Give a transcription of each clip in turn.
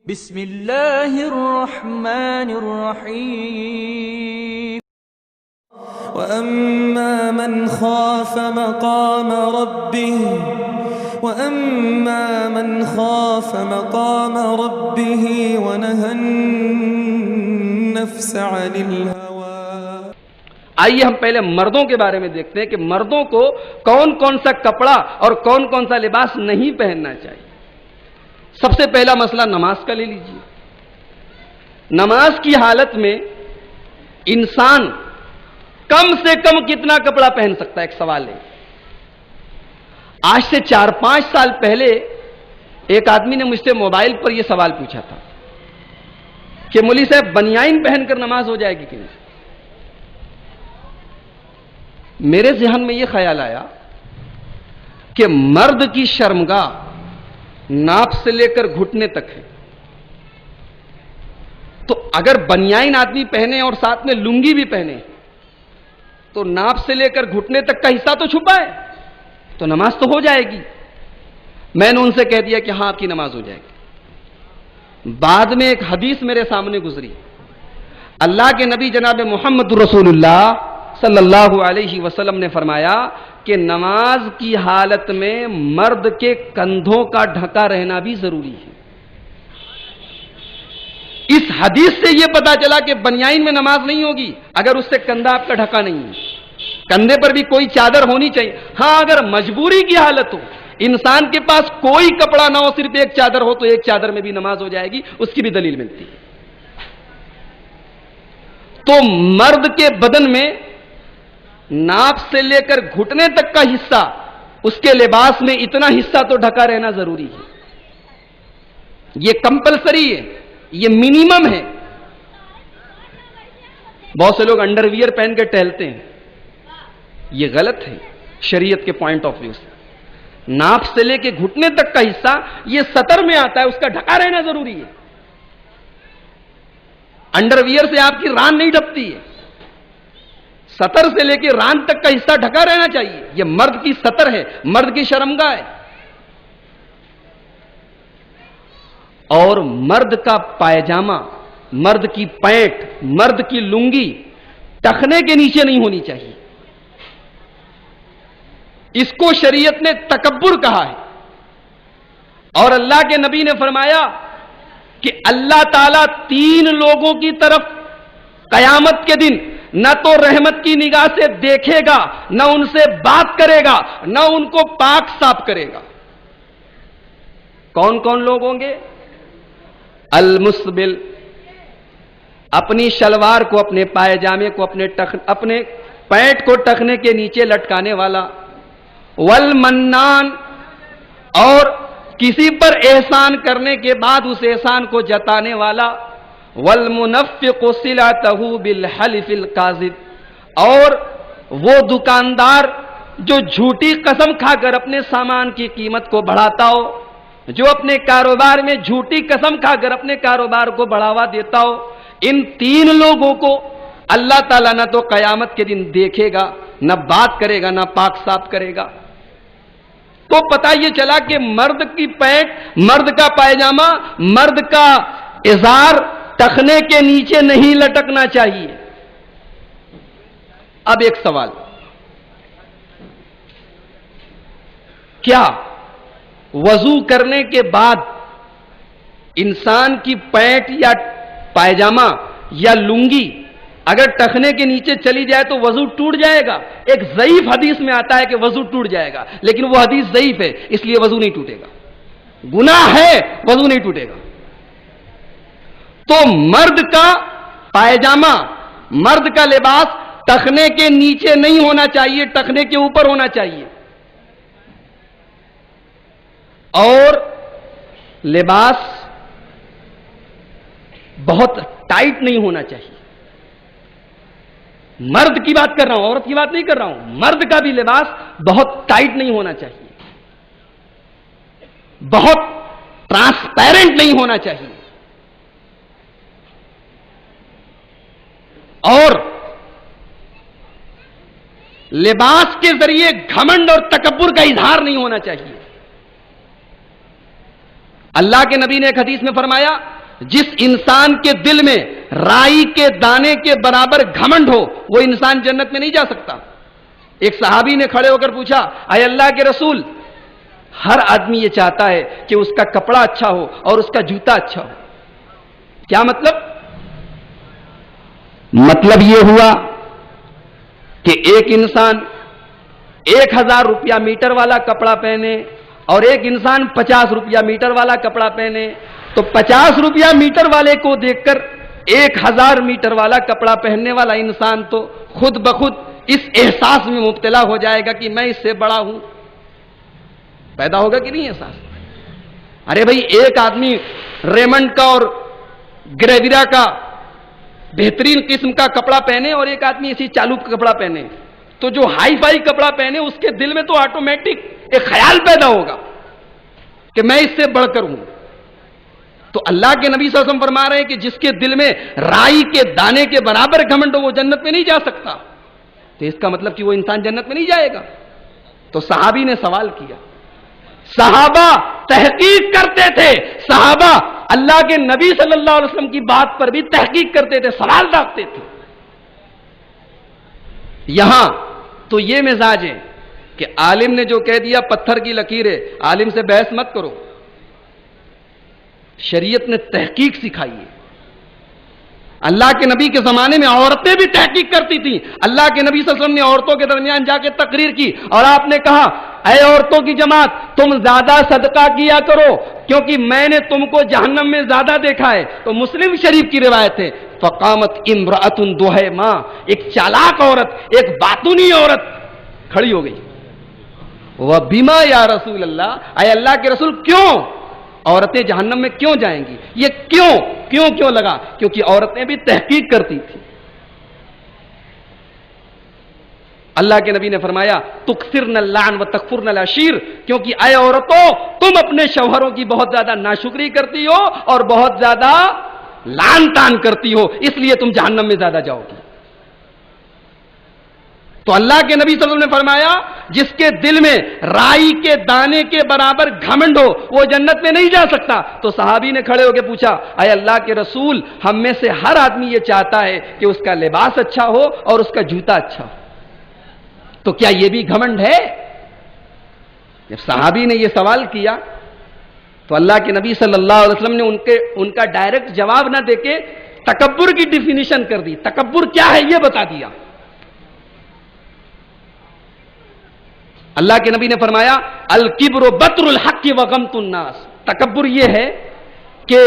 بسم اللہ الرحمن الرحیم وَأَمَّا مَنْ خَافَ مَقَامَ رَبِّهِ وَنَهَى النَّفْسَ عَنِ الْهَوَىٰ۔ آئیے ہم پہلے مردوں کے بارے میں دیکھتے ہیں کہ مردوں کو کون کون سا کپڑا اور کون کون سا لباس نہیں پہننا چاہیے۔ سب سے پہلا مسئلہ نماز کا لے لیجیے۔ نماز کی حالت میں انسان کم سے کم کتنا کپڑا پہن سکتا ہے؟ ایک سوال ہے۔ آج سے 4-5 سال پہلے ایک آدمی نے مجھ سے موبائل پر یہ سوال پوچھا تھا کہ مولوی صاحب بنیان پہن کر نماز ہو جائے گی کہ نہیں؟ میرے ذہن میں یہ خیال آیا کہ مرد کی شرمگاہ ناپ سے لے کر گھٹنے تک ہے، تو اگر بنیان آدمی پہنے اور ساتھ میں لنگی بھی پہنے تو ناپ سے لے کر گھٹنے تک کا حصہ تو چھپا ہے، تو نماز تو ہو جائے گی۔ میں نے ان سے کہہ دیا کہ ہاں آپ کی نماز ہو جائے گی۔ بعد میں ایک حدیث میرے سامنے گزری، اللہ کے نبی جناب محمد رسول اللہ صلی اللہ علیہ وسلم نے فرمایا کہ نماز کی حالت میں مرد کے کندھوں کا ڈھکا رہنا بھی ضروری ہے۔ اس حدیث سے یہ پتا چلا کہ بنیان میں نماز نہیں ہوگی اگر اس سے کندھا آپ کا ڈھکا نہیں ہے، کندھے پر بھی کوئی چادر ہونی چاہیے۔ ہاں اگر مجبوری کی حالت ہو، انسان کے پاس کوئی کپڑا نہ ہو، صرف ایک چادر ہو، تو ایک چادر میں بھی نماز ہو جائے گی، اس کی بھی دلیل ملتی ہے۔ تو مرد کے بدن میں ناپ سے لے کر گھٹنے تک کا حصہ، اس کے لباس میں اتنا حصہ تو ڈھکا رہنا ضروری ہے، یہ کمپلسری ہے، یہ منیمم ہے۔ بہت سے لوگ انڈر ویئر پہن کے ٹہلتے ہیں، یہ غلط ہے شریعت کے پوائنٹ آف ویو سے۔ ناپ سے لے کے گھٹنے تک کا حصہ یہ سطر میں آتا ہے، اس کا ڈھکا رہنا ضروری ہے۔ انڈر ویئر سے آپ کی ران نہیں ڈھپتی ہے، سطر سے لے کے ران تک کا حصہ ڈھکا رہنا چاہیے، یہ مرد کی سطر ہے، مرد کی شرمگاہ ہے۔ اور مرد کا پائجامہ، مرد کی پینٹ، مرد کی لنگی ٹخنے کے نیچے نہیں ہونی چاہیے، اس کو شریعت نے تکبر کہا ہے۔ اور اللہ کے نبی نے فرمایا کہ اللہ تعالیٰ 3 لوگوں کی طرف قیامت کے دن نہ تو رحمت کی نگاہ سے دیکھے گا، نہ ان سے بات کرے گا، نہ ان کو پاک صاف کرے گا۔ کون کون لوگ ہوں گے؟ المسبل، اپنی شلوار کو، اپنے پائجامے کو، اپنے پینٹ کو ٹخنے کے نیچے لٹکانے والا، والمنان، اور کسی پر احسان کرنے کے بعد اس احسان کو جتانے والا، والمنفق صلاتہ بالحلف الکاذب، اور وہ دکاندار جو جھوٹی قسم کھا کر اپنے سامان کی قیمت کو بڑھاتا ہو، جو اپنے کاروبار میں جھوٹی قسم کھا کر اپنے کاروبار کو بڑھاوا دیتا ہو، ان 3 لوگوں کو اللہ تعالیٰ نہ تو قیامت کے دن دیکھے گا، نہ بات کرے گا، نہ پاک صاف کرے گا۔ تو پتہ یہ چلا کہ مرد کی پینٹ، مرد کا پائجامہ، مرد کا ازار ٹخنے کے نیچے نہیں لٹکنا چاہیے۔ اب ایک سوال، کیا وضو کرنے کے بعد انسان کی پینٹ یا پائجامہ یا لنگی اگر ٹخنے کے نیچے چلی جائے تو وضو ٹوٹ جائے گا؟ ایک ضعیف حدیث میں آتا ہے کہ وضو ٹوٹ جائے گا، لیکن وہ حدیث ضعیف ہے، اس لیے وضو نہیں ٹوٹے گا، گناہ ہے، وضو نہیں ٹوٹے گا۔ تو مرد کا پائجامہ، مرد کا لباس ٹخنے کے نیچے نہیں ہونا چاہیے، ٹخنے کے اوپر ہونا چاہیے۔ اور لباس بہت ٹائٹ نہیں ہونا چاہیے۔ مرد کی بات کر رہا ہوں، عورت کی بات نہیں کر رہا ہوں۔ مرد کا بھی لباس بہت ٹائٹ نہیں ہونا چاہیے، بہت ٹرانسپیرنٹ نہیں ہونا چاہیے، اور لباس کے ذریعے گھمنڈ اور تکبر کا اظہار نہیں ہونا چاہیے۔ اللہ کے نبی نے ایک حدیث میں فرمایا جس انسان کے دل میں رائی کے دانے کے برابر گھمنڈ ہو وہ انسان جنت میں نہیں جا سکتا. ایک صحابی نے کھڑے ہو کر پوچھا اے اللہ کے رسول، ہر آدمی یہ چاہتا ہے کہ اس کا کپڑا اچھا ہو اور اس کا جوتا اچھا ہو. کیا مطلب؟ مطلب یہ ہوا کہ ایک انسان 1000 روپیہ میٹر والا کپڑا پہنے اور ایک انسان 50 روپیہ میٹر والا کپڑا پہنے، تو 50 روپیہ میٹر والے کو دیکھ کر 1000 میٹر والا کپڑا پہننے والا انسان تو خود بخود اس احساس میں مبتلا ہو جائے گا کہ میں اس سے بڑا ہوں. پیدا ہوگا کہ نہیں احساس؟ ارے بھائی، ایک آدمی ریمنڈ کا اور گریویرا کا بہترین قسم کا کپڑا پہنے اور ایک آدمی اسی چالو کا کپڑا پہنے، تو جو ہائی فائی کپڑا پہنے اس کے دل میں تو آٹومیٹک ایک خیال پیدا ہوگا کہ میں اس سے بڑھ کر ہوں. تو اللہ کے نبی صلی اللہ علیہ وسلم فرما رہے ہیں کہ جس کے دل میں رائی کے دانے کے برابر گھمنڈ ہو وہ جنت میں نہیں جا سکتا. تو اس کا مطلب کہ وہ انسان جنت میں نہیں جائے گا. تو صحابی نے سوال کیا. صحابہ تحقیق کرتے تھے، صحابہ اللہ کے نبی صلی اللہ علیہ وسلم کی بات پر بھی تحقیق کرتے تھے، سوال رکھتے تھے. یہاں تو یہ مزاج ہے کہ عالم نے جو کہہ دیا پتھر کی لکیر ہے، عالم سے بحث مت کرو. شریعت نے تحقیق سکھائی ہے. اللہ کے نبی کے زمانے میں عورتیں بھی تحقیق کرتی تھیں. اللہ کے نبی صلی اللہ علیہ وسلم نے عورتوں کے درمیان جا کے تقریر کی اور آپ نے کہا اے عورتوں کی جماعت، تم زیادہ صدقہ کیا کرو کیونکہ میں نے تم کو جہنم میں زیادہ دیکھا ہے. تو مسلم شریف کی روایت ہے فقامت امرأۃ دہیما، ایک چالاک عورت، ایک باتونی عورت کھڑی ہو گئی. وَبِمَا یا رسول اللہ، اے اللہ کے رسول کیوں عورتیں جہنم میں کیوں جائیں گی؟ یہ کیوں لگا؟ کیونکہ عورتیں بھی تحقیق کرتی تھی. اللہ کے نبی نے فرمایا تکثرن اللعن وتکفرن العشیر، کیونکہ اے عورتوں تم اپنے شوہروں کی بہت زیادہ ناشکری کرتی ہو اور بہت زیادہ لعن تان کرتی ہو، اس لیے تم جہنم میں زیادہ جاؤ گی. تو اللہ کے نبی صلی اللہ علیہ وسلم نے فرمایا جس کے دل میں رائی کے دانے کے برابر گھمنڈ ہو وہ جنت میں نہیں جا سکتا. تو صحابی نے کھڑے ہو کے پوچھا اے اللہ کے رسول، ہم میں سے ہر آدمی یہ چاہتا ہے کہ اس کا لباس اچھا ہو اور اس کا جوتا اچھا ہو، تو کیا یہ بھی گھمنڈ ہے؟ جب صحابی نے یہ سوال کیا تو اللہ کے نبی صلی اللہ علیہ وسلم نے ان کا ڈائریکٹ جواب نہ دے کے تکبر کی ڈیفینیشن کر دی. تکبر کیا ہے یہ بتا دیا. اللہ کے نبی نے فرمایا الکبر بطر الحق وغمط الناس، تکبر یہ ہے کہ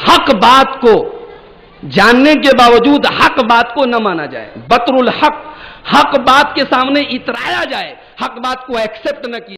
حق بات کو جاننے کے باوجود حق بات کو نہ مانا جائے. بطر الحق، حق بات کے سامنے اترایا جائے، حق بات کو ایکسپٹ نہ کیا